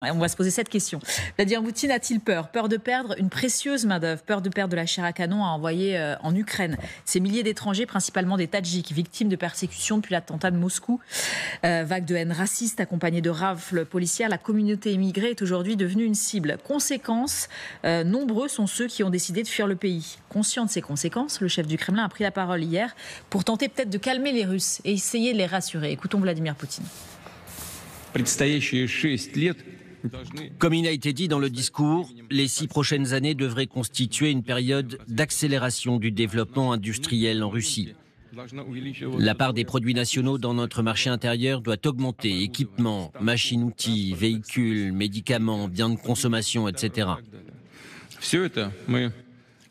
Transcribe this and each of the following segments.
On va se poser cette question. Vladimir Poutine a-t-il peur? Peur de perdre une précieuse main-d'œuvre, peur de perdre de la chair à canon à envoyer en Ukraine. Ces milliers d'étrangers, principalement des Tadjiks, victimes de persécutions depuis l'attentat de Moscou. Vague de haine raciste accompagnée de rafles policières, la communauté immigrée est aujourd'hui devenue une cible. Conséquence, nombreux sont ceux qui ont décidé de fuir le pays. Conscient de ces conséquences, le chef du Kremlin a pris la parole hier pour tenter peut-être de calmer les Russes et essayer de les rassurer. Écoutons Vladimir Poutine. Comme il a été dit dans le discours, les 6 prochaines années devraient constituer une période d'accélération du développement industriel en Russie. La part des produits nationaux dans notre marché intérieur doit augmenter. Équipements, machines-outils, véhicules, médicaments, biens de consommation, etc.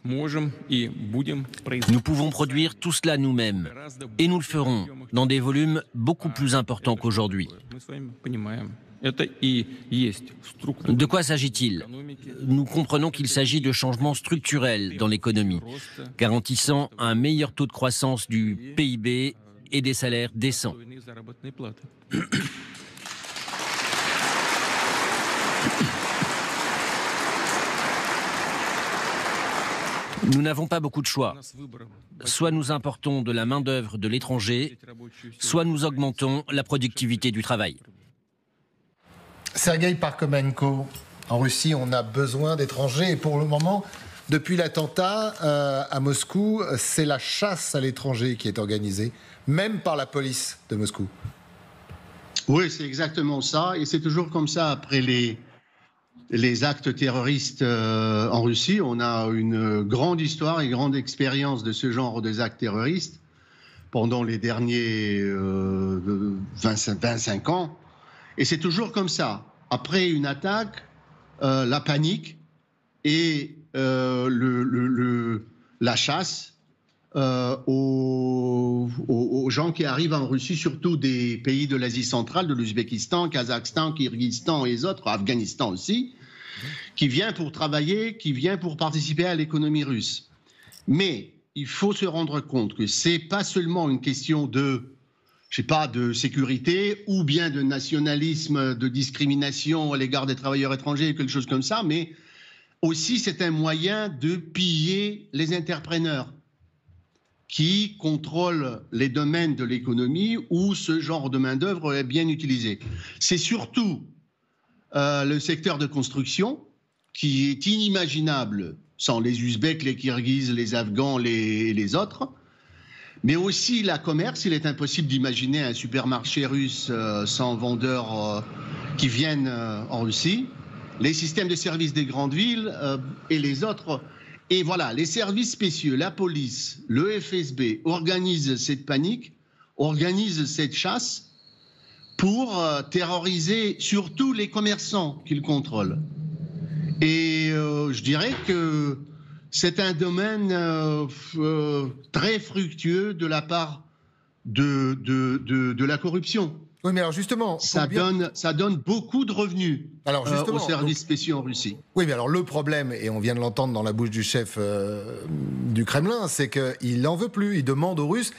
Nous pouvons produire tout cela nous-mêmes. Et nous le ferons dans des volumes beaucoup plus importants qu'aujourd'hui. De quoi s'agit-il? Nous comprenons qu'il s'agit de changements structurels dans l'économie, garantissant un meilleur taux de croissance du PIB et des salaires décents. Nous n'avons pas beaucoup de choix. Soit nous importons de la main-d'œuvre de l'étranger, soit nous augmentons la productivité du travail. Sergueï Parkhomenko, en Russie, on a besoin d'étrangers. Et pour le moment, depuis l'attentat à Moscou, c'est la chasse à l'étranger qui est organisée, même par la police de Moscou. Oui, c'est exactement ça. Et c'est toujours comme ça après les actes terroristes en Russie. On a une grande histoire et grande expérience de ce genre d'actes terroristes pendant les derniers 25 ans. Et c'est toujours comme ça. Après une attaque, la panique et la chasse aux gens qui arrivent en Russie, surtout des pays de l'Asie centrale, de l'Ouzbékistan, Kazakhstan, Kirghizistan et les autres, Afghanistan aussi, qui vient pour travailler, qui vient pour participer à l'économie russe. Mais il faut se rendre compte que c'est pas seulement une question de sécurité ou bien de nationalisme, de discrimination à l'égard des travailleurs étrangers, quelque chose comme ça, mais aussi c'est un moyen de piller les entrepreneurs qui contrôlent les domaines de l'économie où ce genre de main-d'œuvre est bien utilisé. C'est surtout le secteur de construction qui est inimaginable sans les Ouzbeks, les Kirghizes, les Afghans et les autres. Mais aussi la commerce, il est impossible d'imaginer un supermarché russe sans vendeurs qui viennent en Russie. Les systèmes de services des grandes villes et les autres. Et voilà, les services spéciaux, la police, le FSB organisent cette panique, organisent cette chasse pour terroriser surtout les commerçants qu'ils contrôlent. Et je dirais que c'est un domaine très fructueux de la part de la corruption. Oui, mais alors justement... Ça donne beaucoup de revenus aux services spéciaux en Russie. Oui, mais alors le problème, et on vient de l'entendre dans la bouche du chef du Kremlin, c'est qu'il n'en veut plus. Il demande aux Russes,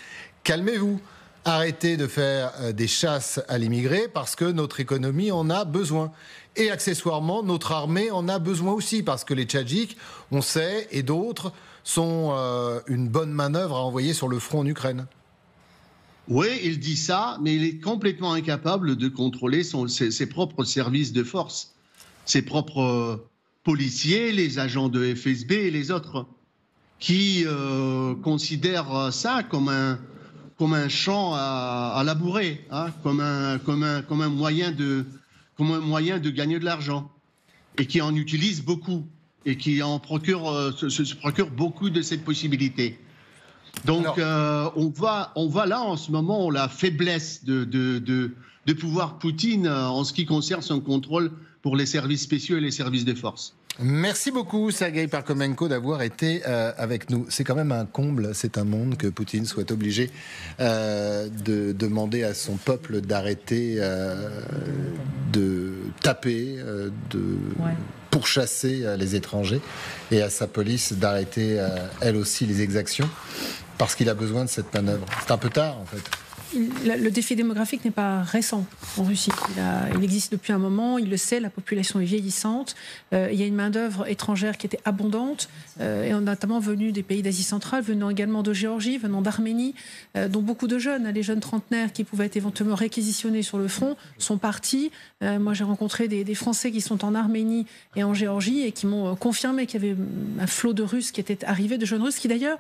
calmez-vous, arrêtez de faire des chasses à l'immigré parce que notre économie en a besoin. Et accessoirement, notre armée en a besoin aussi parce que les Tadjiks, on sait, et d'autres, sont une bonne manœuvre à envoyer sur le front en Ukraine. Oui, il dit ça, mais il est complètement incapable de contrôler ses propres services de force, ses propres policiers, les agents de FSB et les autres, qui considèrent ça comme un champ à labourer, hein, comme un moyen de gagner de l'argent, et qui en utilise beaucoup, et qui se procure beaucoup de cette possibilité. Donc on voit là en ce moment la faiblesse de pouvoir Poutine en ce qui concerne son contrôle pour les services spéciaux et les services de force. Merci beaucoup Sergueï Parkhomenko d'avoir été avec nous. C'est quand même un comble, c'est un monde que Poutine soit obligé de demander à son peuple d'arrêter de taper, pourchasser les étrangers et à sa police d'arrêter elle aussi les exactions parce qu'il a besoin de cette manœuvre. C'est un peu tard en fait. le défi démographique n'est pas récent en Russie. Il existe depuis un moment, il le sait, la population est vieillissante. Il y a une main-d'œuvre étrangère qui était abondante, et notamment venue des pays d'Asie centrale, venant également de Géorgie, venant d'Arménie, dont beaucoup de jeunes, les jeunes trentenaires qui pouvaient être éventuellement réquisitionnés sur le front, sont partis. Moi, j'ai rencontré des Français qui sont en Arménie et en Géorgie et qui m'ont confirmé qu'il y avait un flot de Russes qui étaient arrivés, de jeunes Russes qui d'ailleurs,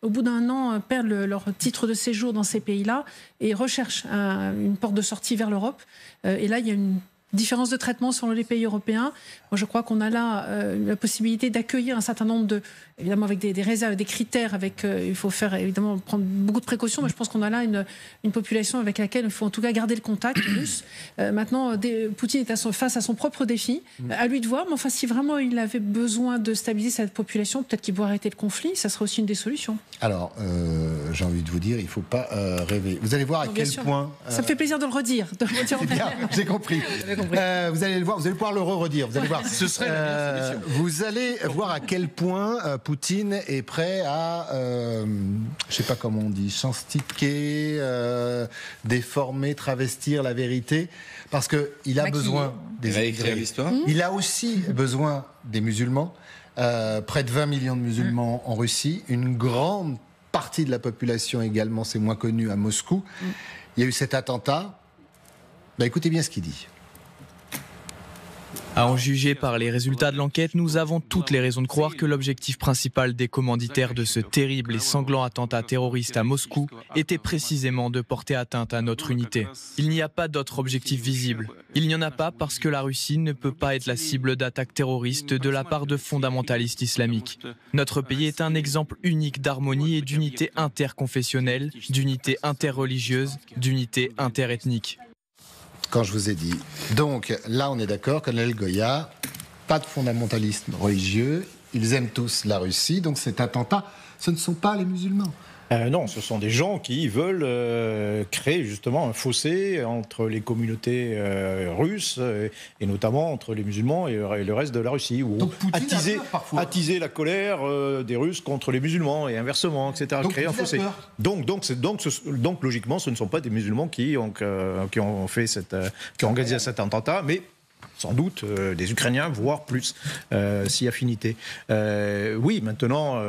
au bout d'un an, perdent leur titre de séjour dans ces pays-là et recherchent une porte de sortie vers l'Europe. Et là, il y a une différence de traitement selon les pays européens. Moi, je crois qu'on a là la possibilité d'accueillir un certain nombre évidemment avec des réserves, des critères, il faut faire évidemment prendre beaucoup de précautions, mais je pense qu'on a là une population avec laquelle il faut en tout cas garder le contact russe. Maintenant, Poutine est face à son propre défi, à lui de voir, mais enfin, si vraiment il avait besoin de stabiliser cette population, peut-être qu'il pourrait arrêter le conflit, ça serait aussi une des solutions. Alors, j'ai envie de vous dire, il ne faut pas rêver. Vous allez voir à quel point... Ça me fait plaisir de le redire. C'est bien, j'ai compris. Vous allez le voir, vous allez pouvoir le redire. Vous allez voir. Ce serait la meilleure solution. Vous allez voir à quel point Poutine est prêt à, je ne sais pas comment on dit, chanstiquer, déformer, travestir la vérité, parce qu'il a besoin des réécrire l'histoire. Il a aussi besoin des musulmans. Près de 20 millions de musulmans en Russie, une grande partie de la population également, c'est moins connu, à Moscou. Il y a eu cet attentat. Écoutez bien ce qu'il dit. À en juger par les résultats de l'enquête, nous avons toutes les raisons de croire que l'objectif principal des commanditaires de ce terrible et sanglant attentat terroriste à Moscou était précisément de porter atteinte à notre unité. Il n'y a pas d'autre objectif visible. Il n'y en a pas parce que la Russie ne peut pas être la cible d'attaques terroristes de la part de fondamentalistes islamiques. Notre pays est un exemple unique d'harmonie et d'unité interconfessionnelle, d'unité interreligieuse, d'unité interethnique. Quand je vous ai dit. Donc là, on est d'accord, Colonel Goya, pas de fondamentalisme religieux, ils aiment tous la Russie, donc cet attentat, ce ne sont pas les musulmans. Non, ce sont des gens qui veulent créer justement un fossé entre les communautés russes et notamment entre les musulmans et le reste de la Russie, ou attiser la colère des Russes contre les musulmans et inversement, etc. Donc, créer un fossé. Donc logiquement, ce ne sont pas des musulmans qui ont organisé cet attentat, mais sans doute des Ukrainiens, voire plus, si affinité. Oui, maintenant.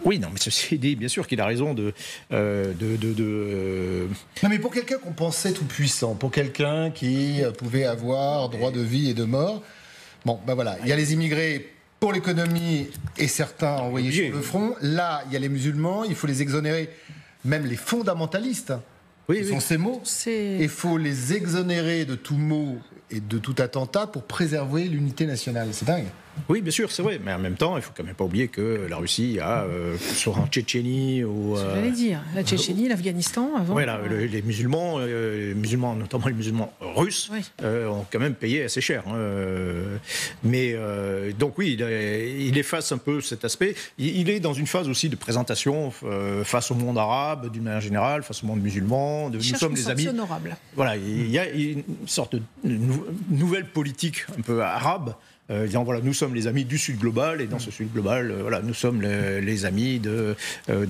Oui, non, mais ceci dit, bien sûr qu'il a raison de... Non, mais pour quelqu'un qu'on pensait tout puissant, pour quelqu'un qui pouvait avoir droit de vie et de mort, bon, ben voilà, il y a les immigrés pour l'économie et certains envoyés sur le front. Là, il y a les musulmans, il faut les exonérer, même les fondamentalistes. Ce sont ces mots. Il faut les exonérer de tout mot et de tout attentat pour préserver l'unité nationale. C'est dingue. Oui, bien sûr, c'est vrai. Mais en même temps, il ne faut quand même pas oublier que la Russie a, soit en Tchétchénie ou... J'allais dire, la Tchétchénie, l'Afghanistan, avant... Oui, les musulmans, notamment les musulmans russes, ont quand même payé assez cher. Donc oui, il efface un peu cet aspect. Il est dans une phase aussi de présentation face au monde arabe, d'une manière générale, face au monde musulman. Nous sommes les amis. Honorable. Voilà, il y a une sorte de nouvelle politique un peu arabe. Disant voilà, nous sommes les amis du Sud global, et dans ce Sud global, voilà, nous sommes les amis de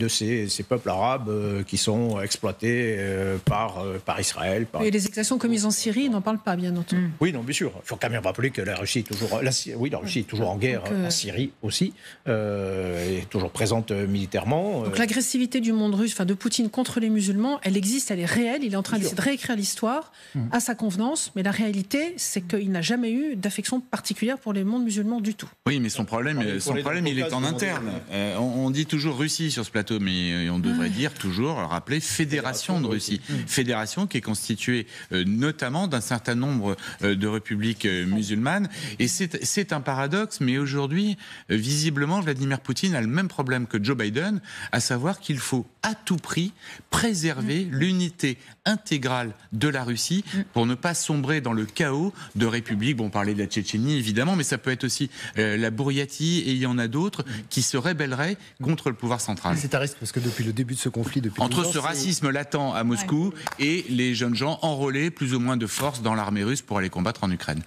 ces peuples arabes qui sont exploités par Israël. Et les exactions commises en Syrie, ils n'en parlent pas, bien entendu. Oui, non, bien sûr. Il faut quand même rappeler que la Russie est toujours en guerre en Syrie aussi, est toujours présente militairement. Donc l'agressivité du monde russe, de Poutine contre les musulmans, elle existe, elle est réelle. Il est en train d'essayer de réécrire l'histoire à sa convenance, mais la réalité, c'est qu'il n'a jamais eu d'affection particulière pour les mondes musulmans du tout. Oui, mais son problème il est en interne. On dit toujours Russie sur ce plateau, mais on devrait dire toujours, rappeler Fédération de Russie. Fédération qui est constituée notamment d'un certain nombre de républiques musulmanes. Et c'est un paradoxe, mais aujourd'hui, visiblement, Vladimir Poutine a le même problème que Joe Biden, à savoir qu'il faut à tout prix préserver l'unité intégrale de la Russie pour ne pas sombrer dans le chaos de républiques. Bon, on parlait de la Tchétchénie, évidemment, mais ça peut être aussi la Bouriatie, et il y en a d'autres qui se rébelleraient contre le pouvoir central. C'est un risque, parce que depuis le début de ce conflit, entre ce racisme latent à Moscou et les jeunes gens enrôlés plus ou moins de force dans l'armée russe pour aller combattre en Ukraine.